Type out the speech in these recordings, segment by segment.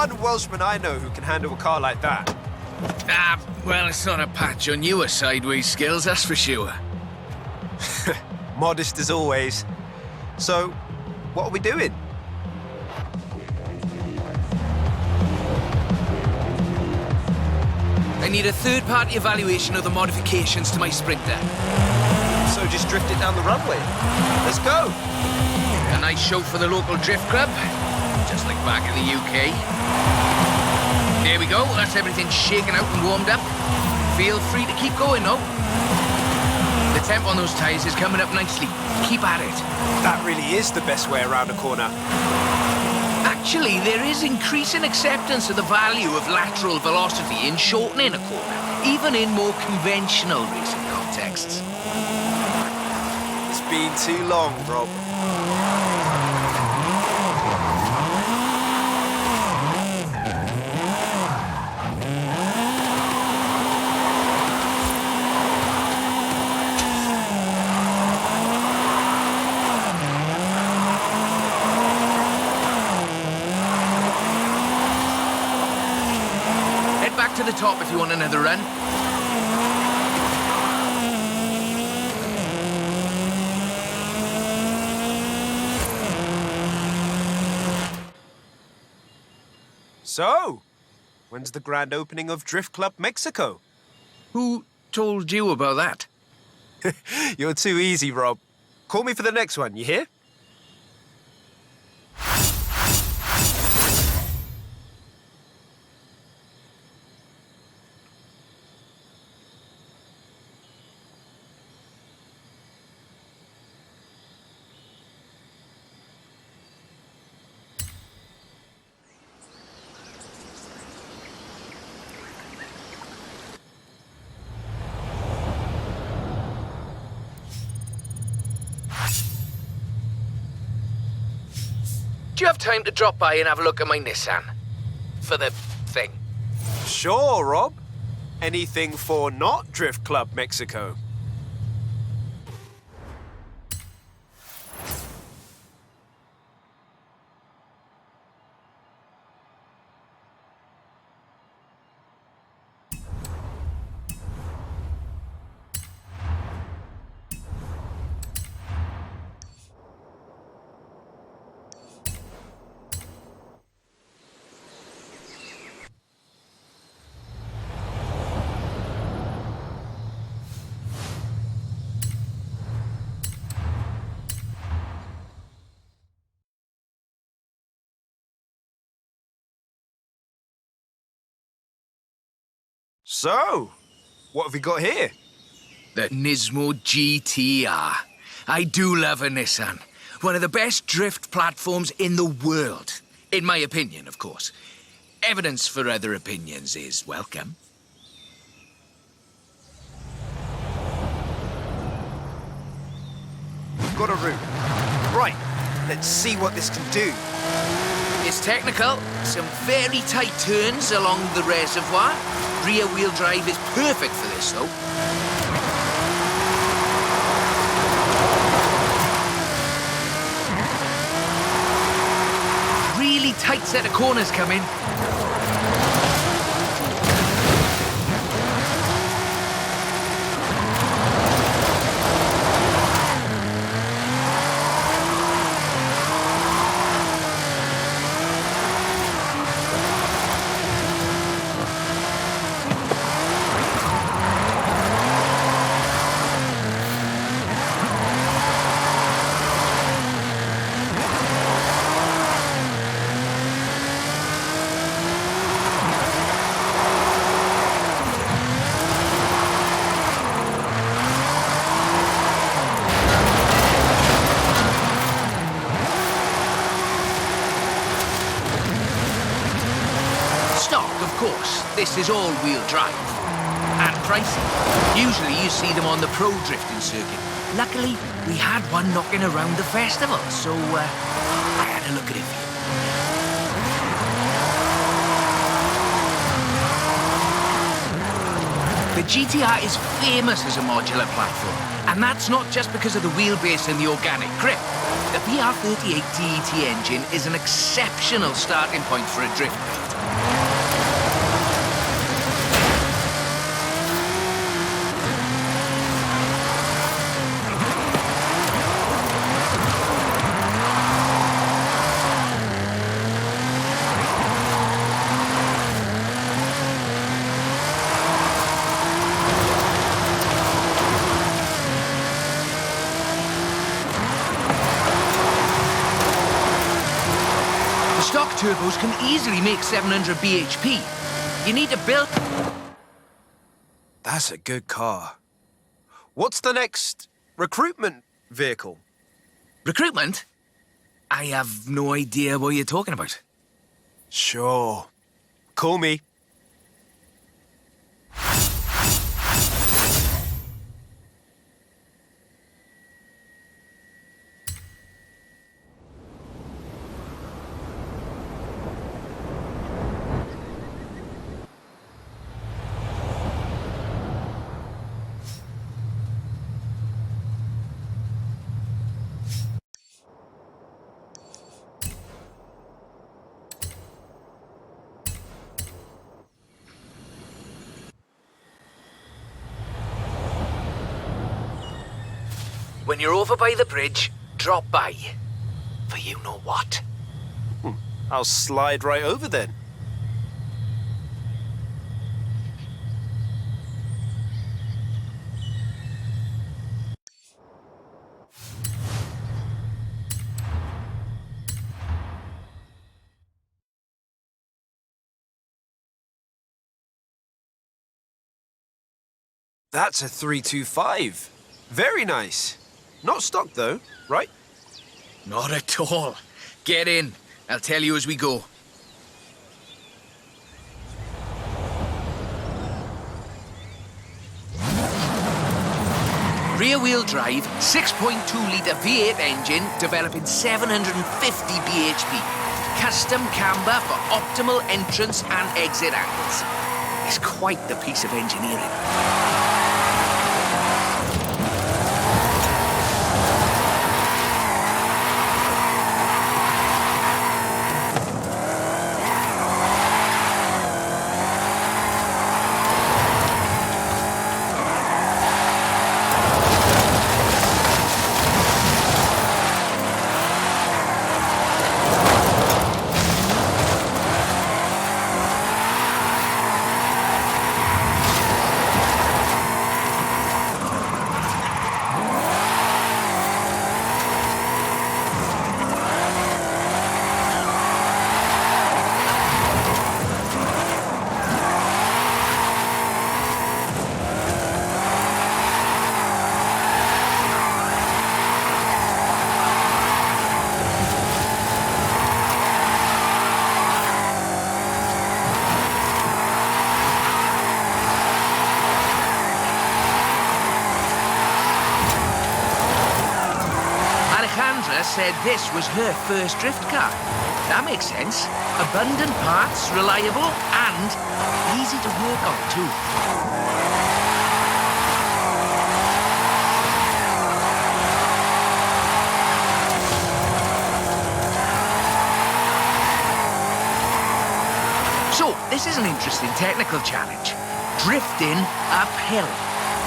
one Welshman I know who can handle a car like that. Ah, well, it's not a patch on your sideways skills, that's for sure. Modest as always. So, what are we doing? I need a third-party evaluation of the modifications to my Sprinter. So just drift it down the runway. Let's go. A nice show for the local drift club, just like back in the UK. There we go, that's everything shaken out and warmed up. Feel free to keep going, though. The temp on those tyres is coming up nicely. Keep at it. That really is the best way around a corner. Actually, there is increasing acceptance of the value of lateral velocity in shortening a corner, even in more conventional racing contexts. It's been too long, Rob. To the top if you want another run. So, when's the grand opening of Дрифт-клуб Mexico? Who told you about that? You're too easy, Rob. Call me for the next one, you hear? Do you have time to drop by and have a look at my Nissan? For the thing. Sure, Rob. Anything for not Дрифт-клуб Mexico. So, what have we got here? The Nismo GTR. I do love a Nissan. One of the best drift platforms in the world. In my opinion, of course. Evidence for other opinions is welcome. Got a route. Right, let's see what this can do. It's technical. Some very tight turns along the reservoir. Rear-wheel drive is perfect for this, though. Really tight set of corners coming. This is all-wheel drive. And pricey. Usually you see them on the pro drifting circuit. Luckily, we had one knocking around the festival, so I had a look at it for you. The GTR is famous as a modular platform, and that's not just because of the wheelbase and the organic grip. The PR38 TET engine is an exceptional starting point for a drift build. turbos can easily make 700 bhp. You need to build... That's a good car. What's the next recruitment vehicle? Recruitment? I have no idea what you're talking about. Sure. Call me. When you're over by the bridge, drop by. For you know what. I'll slide right over then. That's a 325. Very nice. Not stock though, right? Not at all. Get in. I'll tell you as we go. Rear-wheel drive, 6.2-litre V8 engine, developing 750 bhp. Custom camber for optimal entrance and exit angles. It's quite the piece of engineering. Said this was her first drift car. That makes sense. Abundant parts, reliable, and easy to work on too. So, this is an interesting technical challenge. Drifting uphill.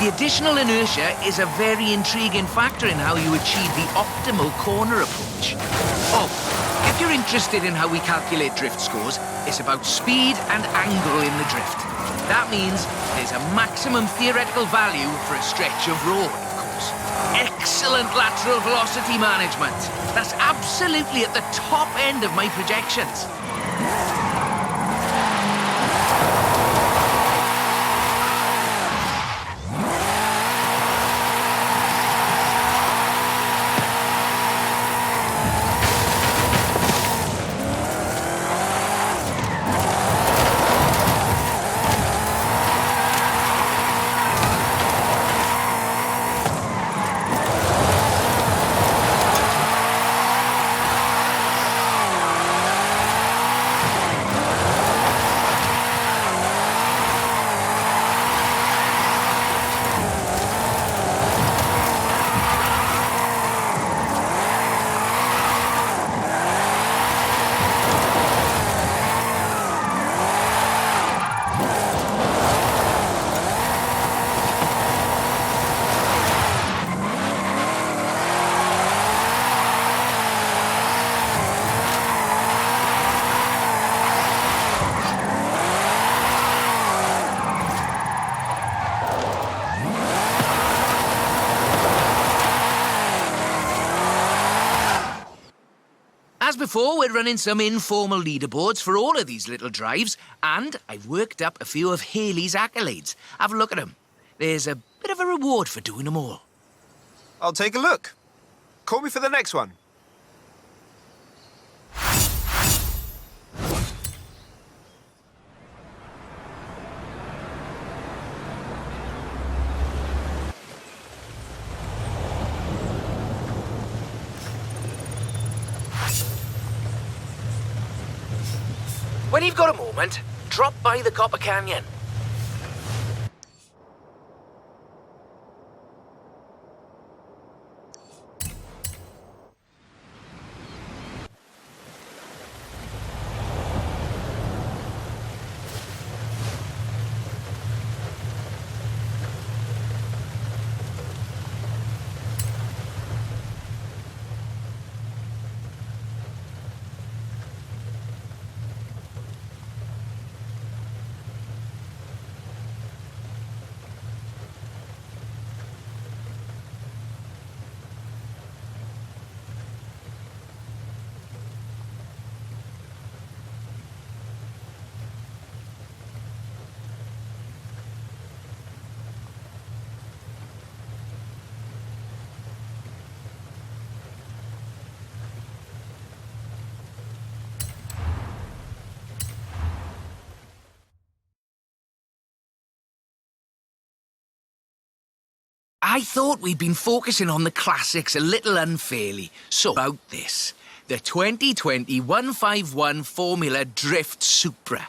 The additional inertia is a very intriguing factor in how you achieve the optimal corner approach. Oh, if you're interested in how we calculate drift scores, it's about speed and angle in the drift. That means there's a maximum theoretical value for a stretch of road, of course. Excellent lateral velocity management. That's absolutely at the top end of my projections. As before, we're running some informal leaderboards for all of these little drives, and I've worked up a few of Haley's accolades. Have a look at them. There's a bit of a reward for doing them all. I'll take a look. Call me for the next one. When you've got a moment, drop by the Copper Canyon. I thought we'd been focusing on the classics a little unfairly. So, about this. The 2020 151 Formula Drift Supra.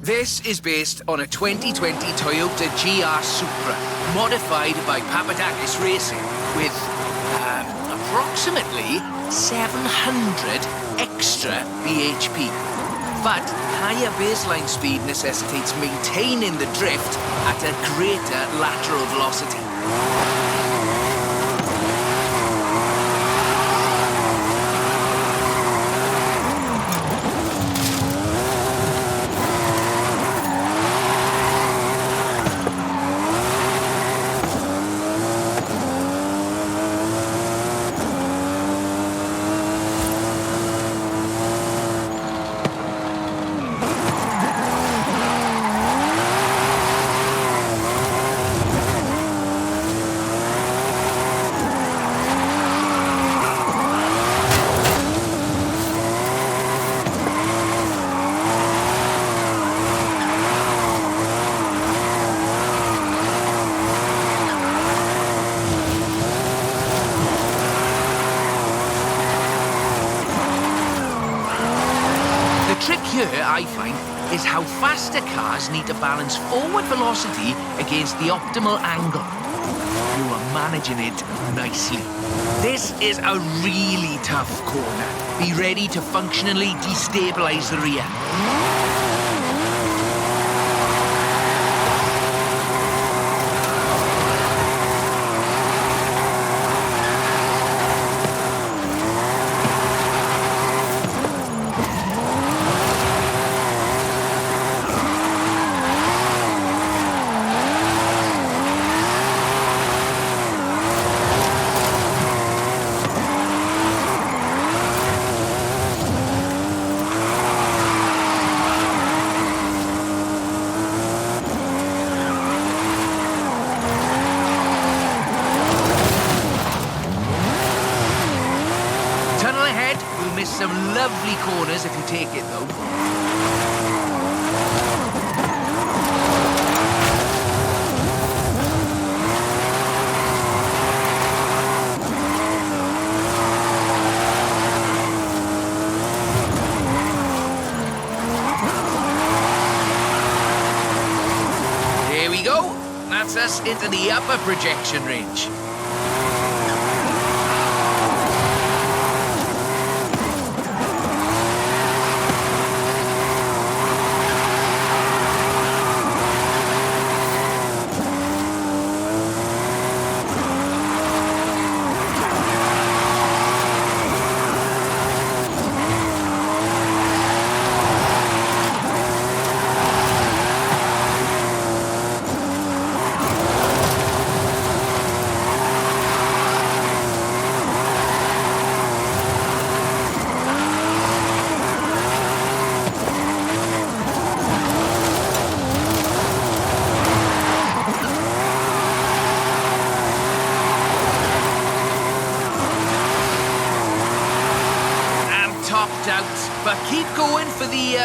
This is based on a 2020 Toyota GR Supra, modified by Papadakis Racing, with approximately 700 extra bhp. But higher baseline speed necessitates maintaining the drift at a greater lateral velocity. Here, I find, is how faster cars need to balance forward velocity against the optimal angle. You are managing it nicely. This is a really tough corner. Be ready to functionally destabilize the rear. Some lovely corners if you take it, though. There we go. That's us into the upper projection range. doubt. But keep going for the,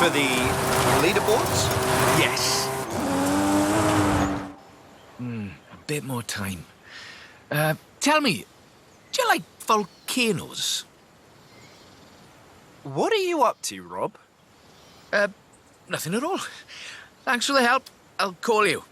For the leaderboards? yes. A bit more time. Tell me, do you like volcanoes? What are you up to, Rob? Nothing at all. Thanks for the help. I'll call you.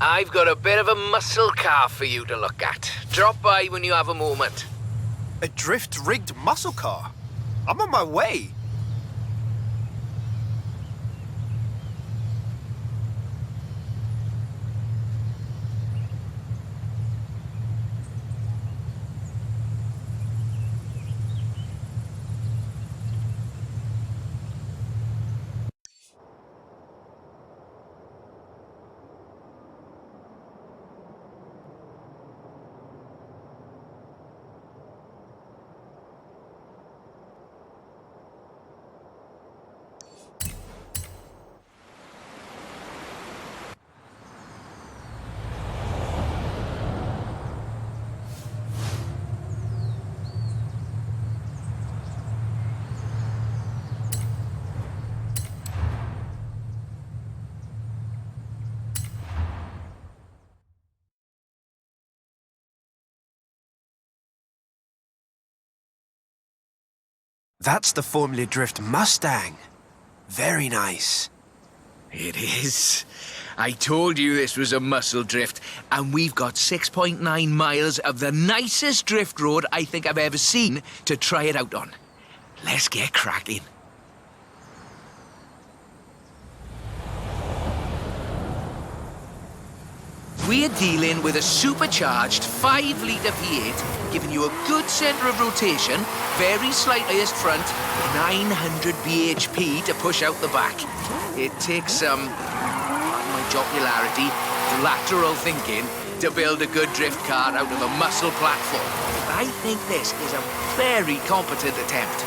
I've got a bit of a muscle car for you to look at. Drop by when you have a moment. A drift-rigged muscle car? I'm on my way. That's the Formula Drift Mustang. Very nice. It is. I told you this was a muscle drift, and we've got 6.9 miles of the nicest drift road I think I've ever seen to try it out on. Let's get cracking. We're dealing with a supercharged 5-litre V8, giving you a good centre of rotation, very slight highest front, 900 bhp to push out the back. It takes some, pardon my jocularity, lateral thinking to build a good drift car out of a muscle platform. I think this is a very competent attempt.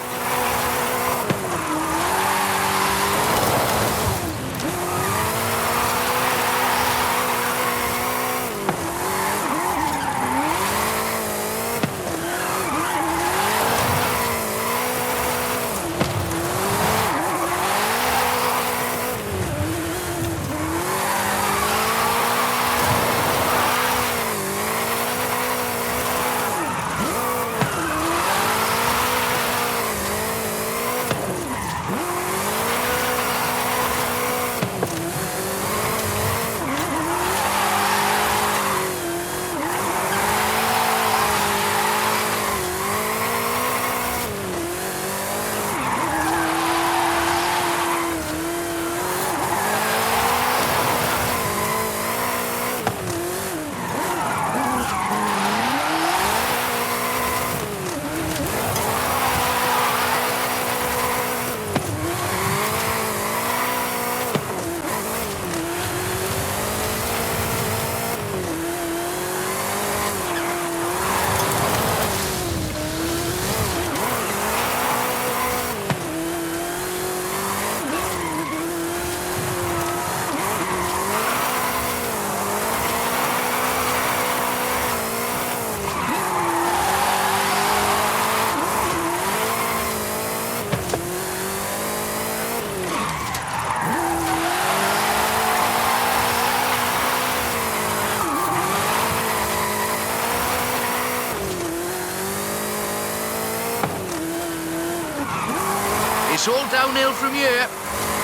It's all downhill from here.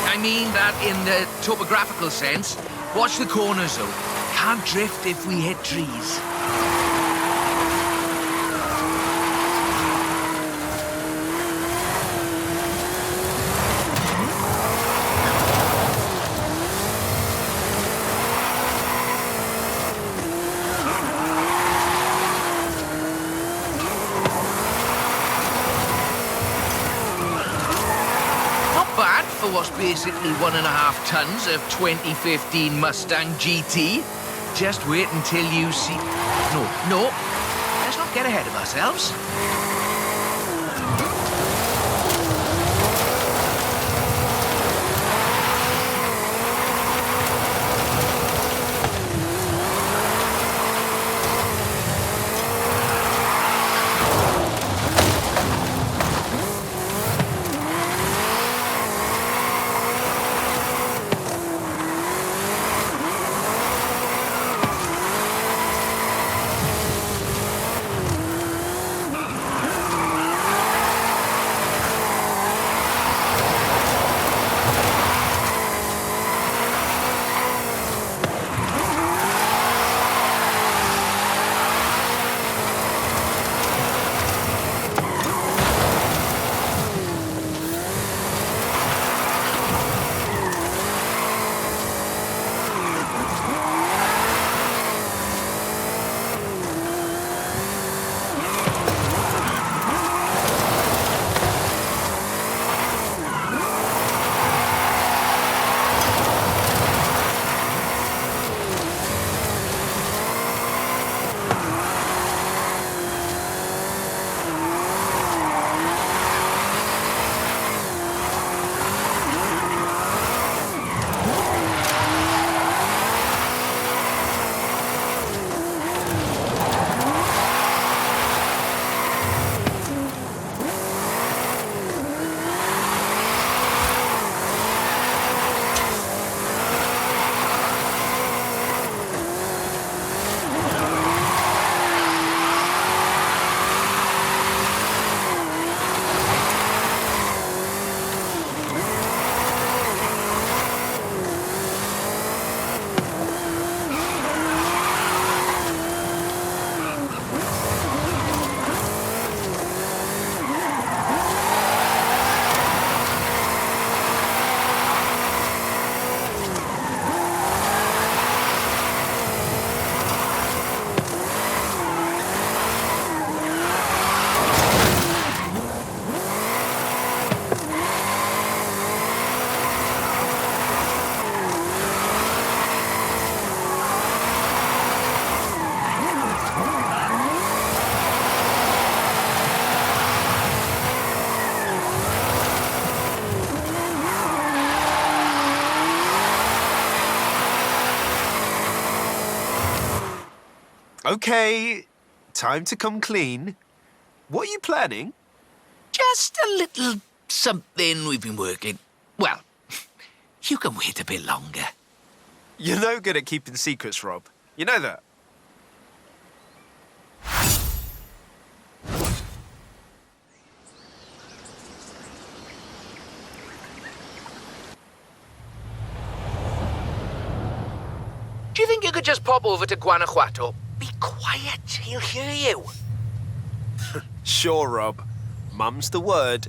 I mean that in the topographical sense. Watch the corners, though. Can't drift if we hit trees. For what's basically 1.5 tons of 2015 Mustang GT. just wait until you see... No. Let's not get ahead of ourselves. Okay, time to come clean. What are you planning? Just a little something we've been working. Well, you can wait a bit longer. You're no good at keeping secrets, Rob. You know that. Do you think you could just pop over to Guanajuato? Be quiet, he'll hear you. Sure, Rob. Mum's the word.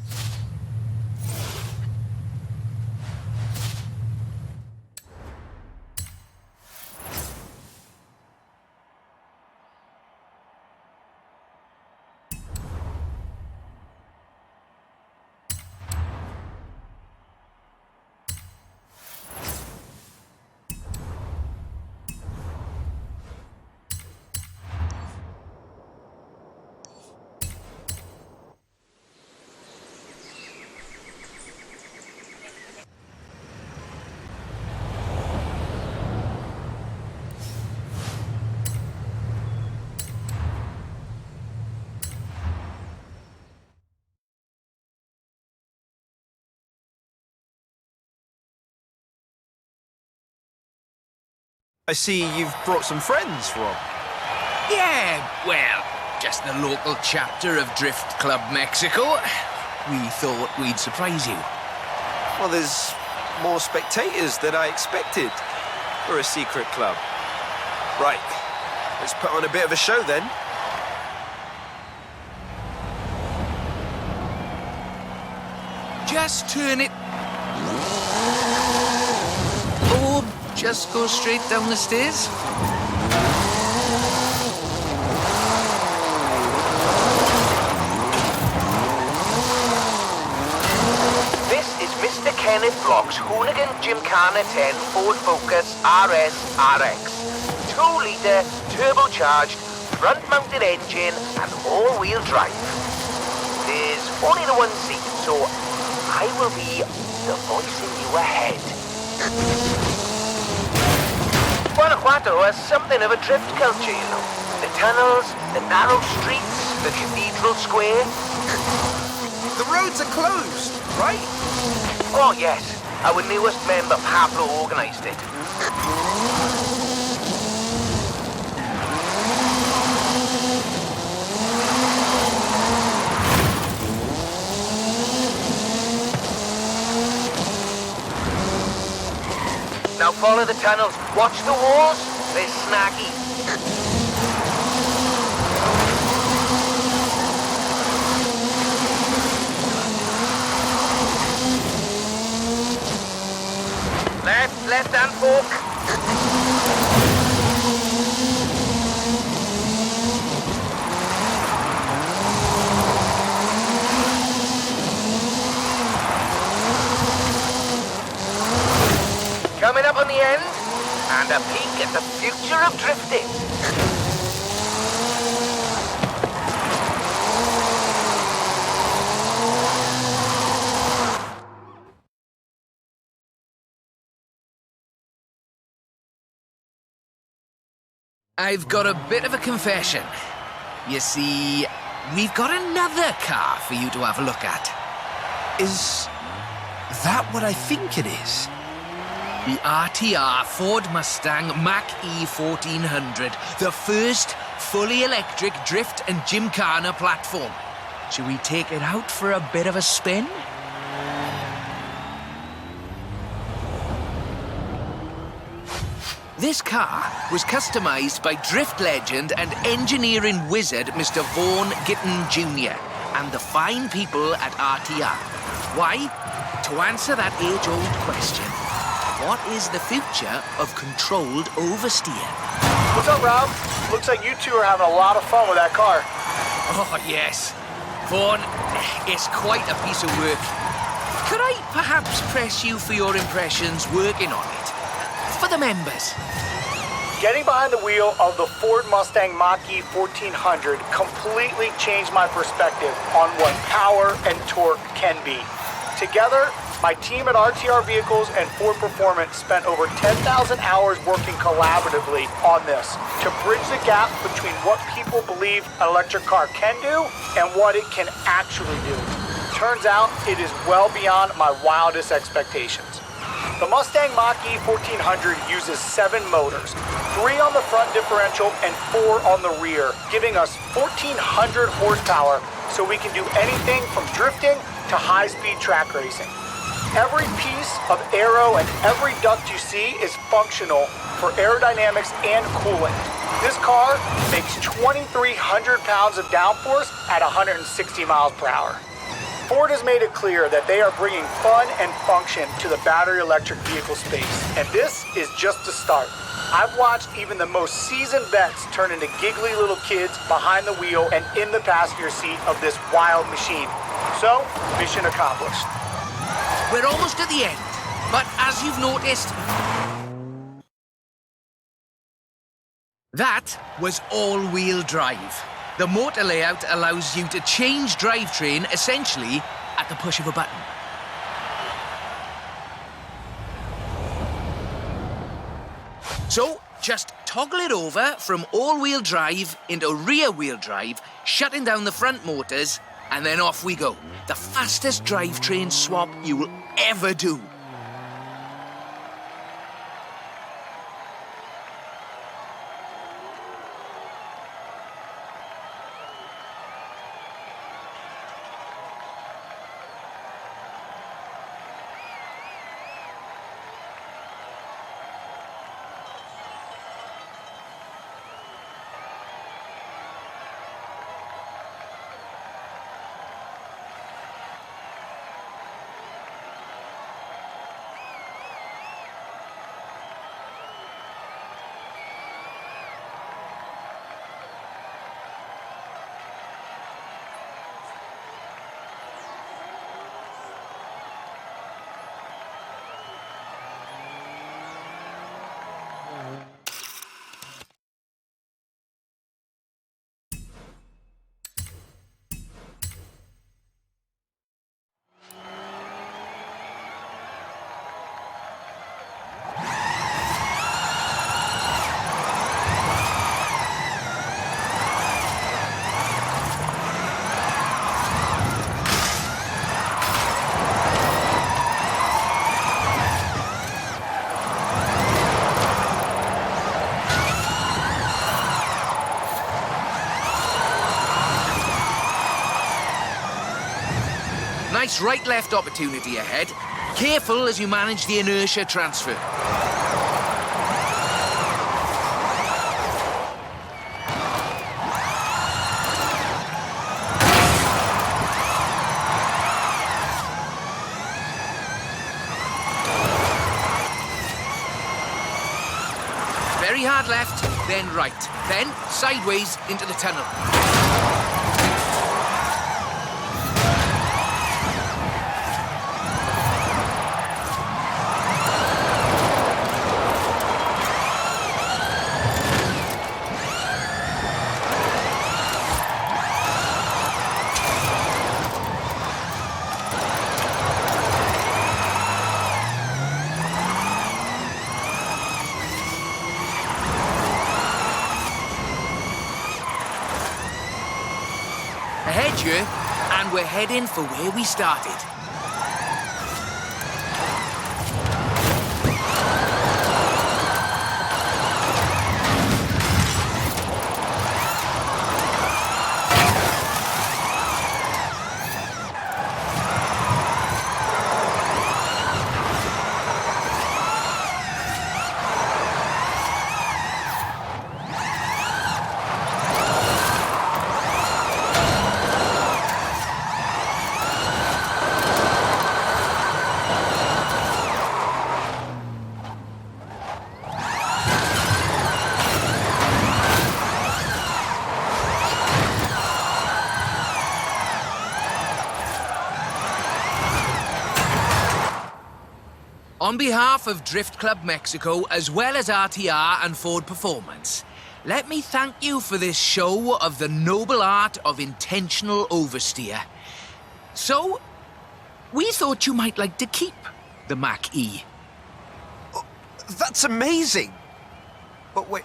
I see you've brought some friends, Rob. Yeah, well, just the local chapter of Дрифт-клуб Mexico. We thought we'd surprise you. Well, there's more spectators than I expected for a secret club. Right, let's put on a bit of a show then. Just turn it. Oh, just go straight down the stairs. This is Mr. Kenneth Block's Hooligan Gymkhana 10 Ford Focus RS RX. 2-litre turbocharged front-mounted engine and all-wheel drive. There's only the one seat, so I will be the voice in you ahead. Guanajuato has something of a drift culture, you know. The tunnels, the narrow streets, the cathedral square. The roads are closed, right? Oh yes, our newest member Pablo organised it. Now follow the tunnels. Watch the walls. They're snaggy. Left hand fork. Coming up on the end, and a peek at the future of drifting. I've got a bit of a confession. You see, we've got another car for you to have a look at. Is that what I think it is? The RTR Ford Mustang Mach-E 1400, the first fully electric drift and gymkhana platform. Should we take it out for a bit of a spin? This car was customized by drift legend and engineering wizard Mr. Vaughan Gitton Jr. and the fine people at RTR. Why? To answer that age-old question. What is the future of controlled oversteer? What's up, Rob? Looks like you two are having a lot of fun with that car. Oh, yes. Vaughan, it's quite a piece of work. Could I perhaps press you for your impressions working on it? For the members. Getting behind the wheel of the Ford Mustang Mach-E 1400 completely changed my perspective on what power and torque can be. Together, my team at RTR Vehicles and Ford Performance spent over 10,000 hours working collaboratively on this to bridge the gap between what people believe an electric car can do and what it can actually do. Turns out it is well beyond my wildest expectations. The Mustang Mach-E 1400 uses 7 motors, 3 on the front differential and 4 on the rear, giving us 1,400 horsepower so we can do anything from drifting to high-speed track racing. Every piece of aero and every duct you see is functional for aerodynamics and cooling. This car makes 2,300 pounds of downforce at 160 miles per hour. Ford has made it clear that they are bringing fun and function to the battery electric vehicle space, and this is just the start. I've watched even the most seasoned vets turn into giggly little kids behind the wheel and in the passenger seat of this wild machine. So, mission accomplished. We're almost at the end, but as you've noticed, that was all-wheel drive. The motor layout allows you to change drivetrain essentially at the push of a button. So, just toggle it over from all-wheel drive into rear-wheel drive, shutting down the front motors, and then off we go. The fastest drivetrain swap you will ever do. Nice right-left opportunity ahead. Careful as you manage the inertia transfer. Very hard left, then right, then sideways into the tunnel. Ahead here, and we're heading for where we started. On behalf of Drift Club Mexico, as well as RTR and Ford Performance, let me thank you for this show of the noble art of intentional oversteer. So, we thought you might like to keep the Mach-E. Oh, that's amazing! But wait,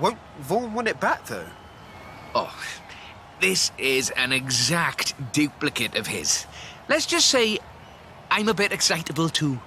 won't Vaughan want it back, though? Oh, this is an exact duplicate of his. Let's just say I'm a bit excitable, too.